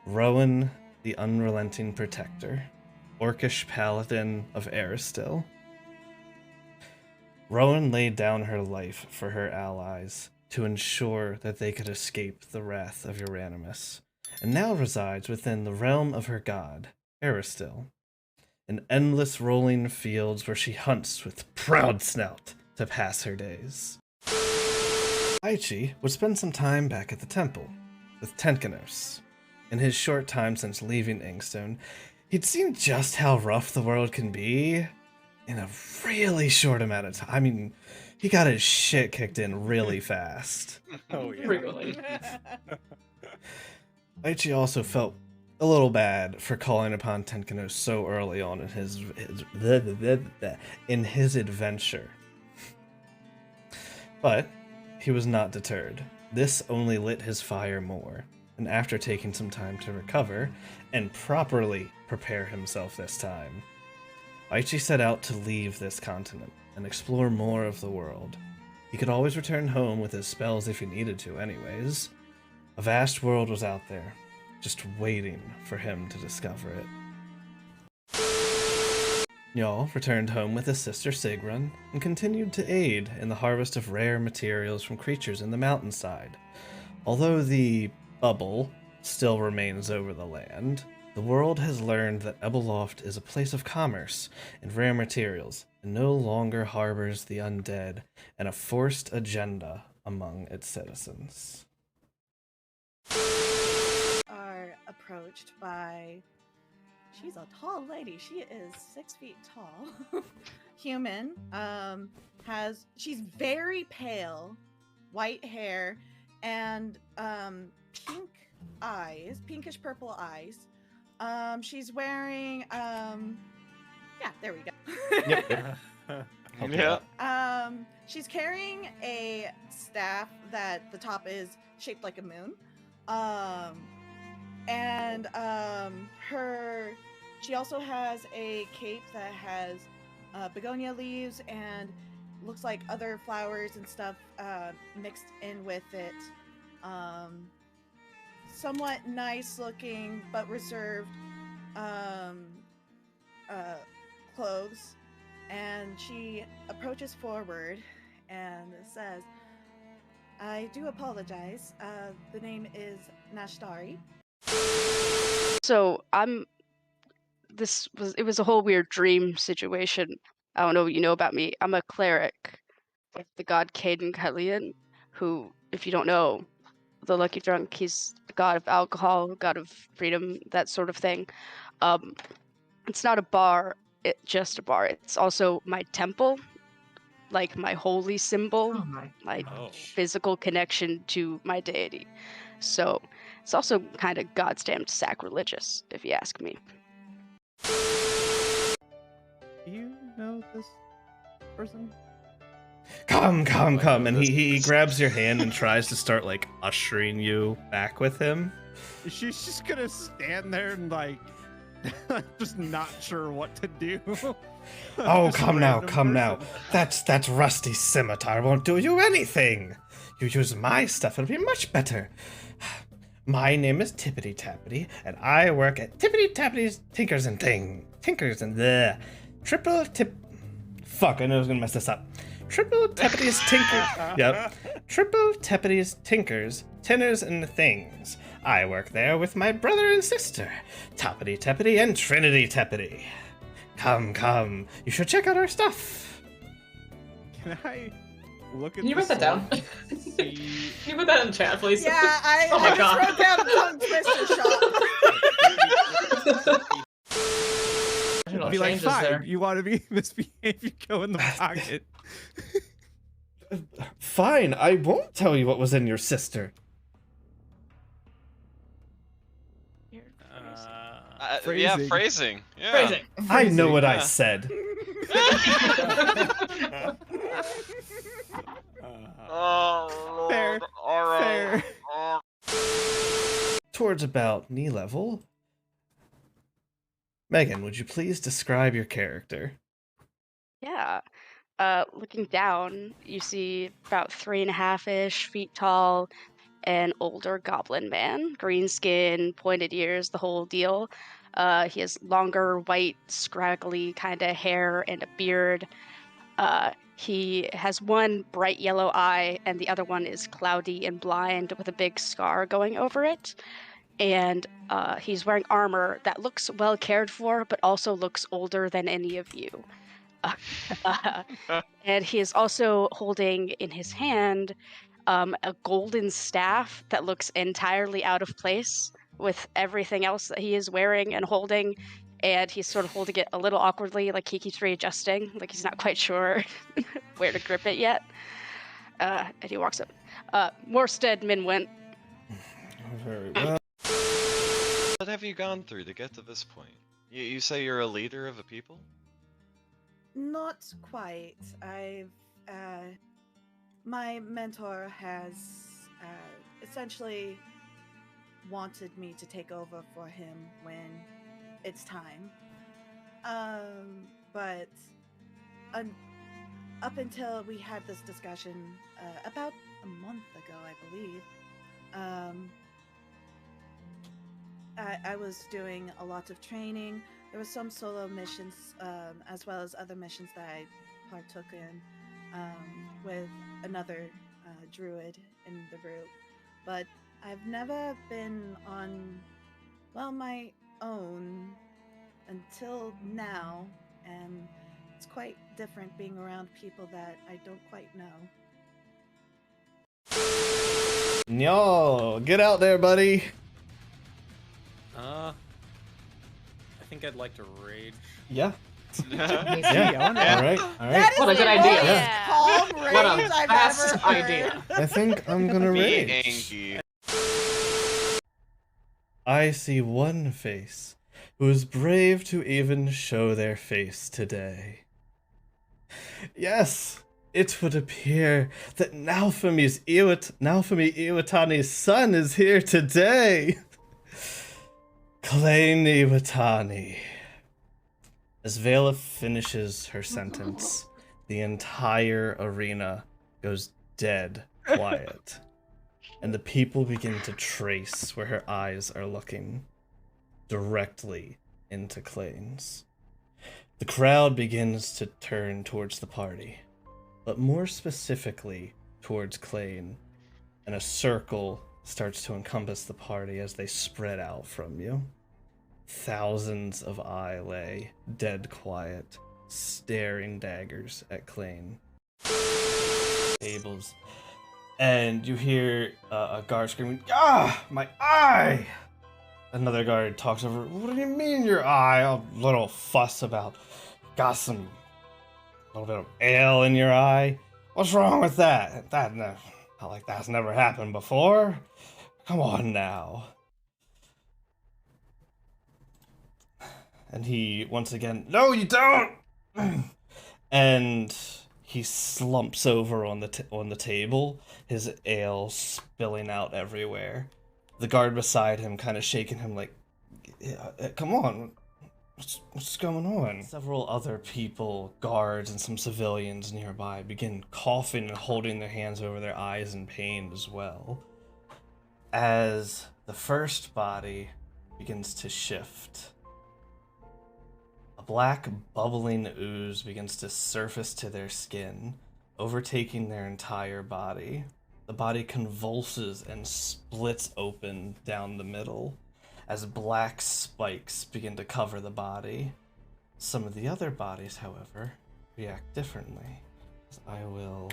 Rowan, the Unrelenting Protector, Orcish Paladin of Aristil. Rowan laid down her life for her allies to ensure that they could escape the wrath of Euronymous, and now resides within the realm of her god, Aristil, in endless rolling fields where she hunts with proud snout to pass her days. Aichi would spend some time back at the temple with Tenkaners. In his short time since leaving Inkstone, he'd seen just how rough the world can be in a really short amount of time. I mean, he got his shit kicked in really fast. Oh, yeah. Really? Aichi also felt a little bad for calling upon Tenkano so early on in his adventure. But he was not deterred. This only lit his fire more, and after taking some time to recover and properly prepare himself this time, Aichi set out to leave this continent and explore more of the world. He could always return home with his spells if he needed to anyways. A vast world was out there, just waiting for him to discover it. Njal returned home with his sister Sigrun and continued to aid in the harvest of rare materials from creatures in the mountainside. Although the bubble still remains over the land, the world has learned that Ebeloft is a place of commerce and rare materials, and no longer harbors the undead and a forced agenda among its citizens. Are approached by... She's a tall lady. She is 6 feet tall. Human. She's very pale, white hair, and pink eyes, pinkish purple eyes. She's wearing yeah, there we go. Yep. Yeah. She's carrying a staff that the top is shaped like a moon. She also has a cape that has begonia leaves and looks like other flowers and stuff mixed in with it. Somewhat nice looking but reserved clothes, and she approaches forward and says, "I do apologize. The name is Nashtari." So it was a whole weird dream situation. I don't know what you know about me. I'm a cleric of the god Caden Hellion, who, if you don't know, the Lucky Drunk, he's the god of alcohol, god of freedom, that sort of thing. It's not a bar, just a bar. It's also my temple, like my holy symbol, my physical connection to my deity. So it's also kind of goddamn sacrilegious, if you ask me. Do you know this person? Come, and he grabs your hand and tries to start, like, ushering you back with him. She's just gonna stand there and, like, just not sure what to do. Oh, come now. That's Rusty Scimitar won't do you anything. You use my stuff, it'll be much better. My name is Tippity Tappity, and I work at Tippity Tappity's Tinkers and the Triple Tip... Fuck, I know I was gonna mess this up. Triple Tappity's Tinkers... Yep. Triple Tappity's Tinkers, Tinners, and Things. I work there with my brother and sister, Toppity Tappity and Trinity Tappity. Come. You should check out our stuff. Can I look at Can you write that down? Can you put that in the chat, please? Yeah, I just wrote down tongue twister shop. Be like, fine, you want to be misbehave, you go in the pocket. Fine, I won't tell you what was in your sister. Yeah, phrasing. Yeah. Phrasing. I know what I said. Oh, Fair. Lord. All right. Fair. Towards about knee level. Megan, would you please describe your character? Yeah. Looking down, you see about 3.5-ish feet tall, an older goblin man, green skin, pointed ears, the whole deal. He has longer, white, scraggly kind of hair and a beard. He has one bright yellow eye, and the other one is cloudy and blind with a big scar going over it. And he's wearing armor that looks well cared for, but also looks older than any of you. And he is also holding in his hand a golden staff that looks entirely out of place with everything else that he is wearing and holding. And he's sort of holding it a little awkwardly, like he keeps readjusting, like he's not quite sure where to grip it yet. And he walks up. Morstead Minwent. Very well. What have you gone through to get to this point? You say you're a leader of a people? Not quite. My mentor has essentially wanted me to take over for him when it's time. But up until we had this discussion about a month ago, I believe, I was doing a lot of training. There were some solo missions, as well as other missions that I partook in with another druid in the group. But I've never been on, my own until now, and it's quite different being around people that I don't quite know. Yo, get out there, buddy. I think I'd like to rage. Yeah. Yeah. All right. That is What a good the idea. most Yeah. calm What a rage I've fast ever heard. idea. I think I'm gonna Be rage. angry. I see one face who is brave to even show their face today. Yes, it would appear that Naofumi Iwatani's son is here today. Klains Iwatani. As Vela finishes her sentence, the entire arena goes dead quiet, and the people begin to trace where her eyes are looking, directly into Klains. The crowd begins to turn towards the party, but more specifically towards Klain, and a circle starts to encompass the party as they spread out from you. Thousands of eyes lay dead quiet, staring daggers at Klain. Tables. And you hear a guard screaming, "Ah, my eye!" Another guard talks over, "What do you mean your eye? A little fuss about, got some, little bit of ale in your eye? What's wrong with that? Not like that's never happened before. Come on now." And he, once again, "No, you don't!" And he slumps over on the table, his ale spilling out everywhere. The guard beside him kind of shaking him like, "Come on, what's going on?" Several other people, guards and some civilians nearby, begin coughing and holding their hands over their eyes in pain as well. As the first body begins to shift, a black bubbling ooze begins to surface to their skin, overtaking their entire body. The body convulses and splits open down the middle as black spikes begin to cover the body. Some of the other bodies, however, react differently. I will...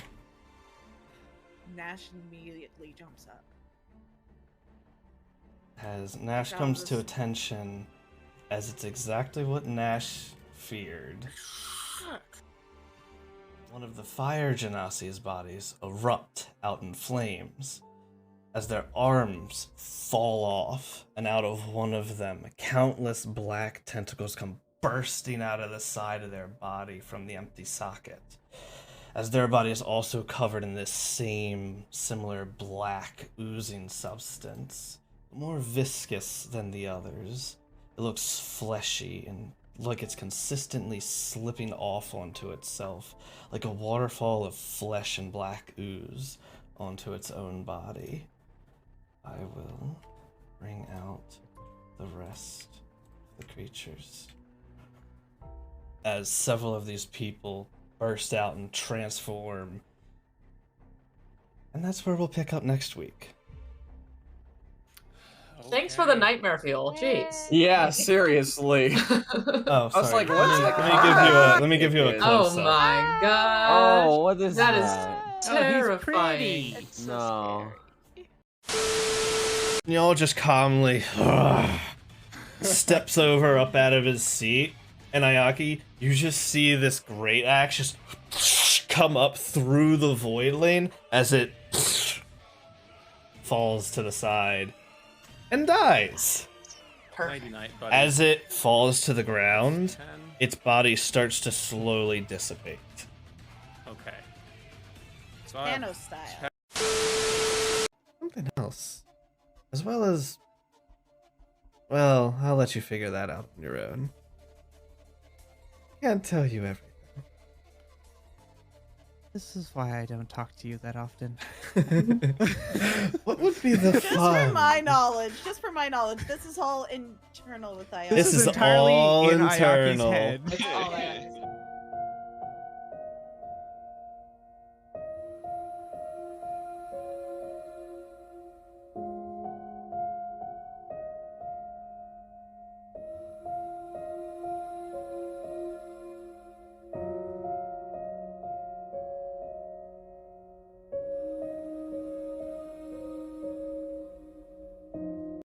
Nash immediately jumps up. As Nash comes to attention, as it's exactly what Nash feared. One of the fire Genasi's bodies erupt out in flames as their arms fall off, and out of one of them, countless black tentacles come bursting out of the side of their body from the empty socket, as their body is also covered in this same similar black oozing substance, more viscous than the others. It looks fleshy and like it's consistently slipping off onto itself, like a waterfall of flesh and black ooze onto its own body. I will bring out the rest of the creatures. As several of these people burst out and transform. And that's where we'll pick up next week. Thanks for the nightmare fuel. Jeez. Yeah, seriously. Oh, sorry. I was like, what's the let me give you a close Oh up. my gosh. Oh, what is That is that? terrifying. It's so No. Y'all just calmly steps over up out of his seat, and Ayaki, you just see this great axe just come up through the void lane as it falls to the side and dies. Perfect. Nighty night, buddy. As it falls to the ground, 10. its body starts to slowly dissipate. Okay. So I have Nano style. Something else. As well as... Well, I'll let you figure that out on your own. Can't tell you everything. This is why I don't talk to you that often. What would be the Just fun? for my knowledge, this is all internal with Ayaka. This is entirely all in Ayaki's internal. head. It's all that.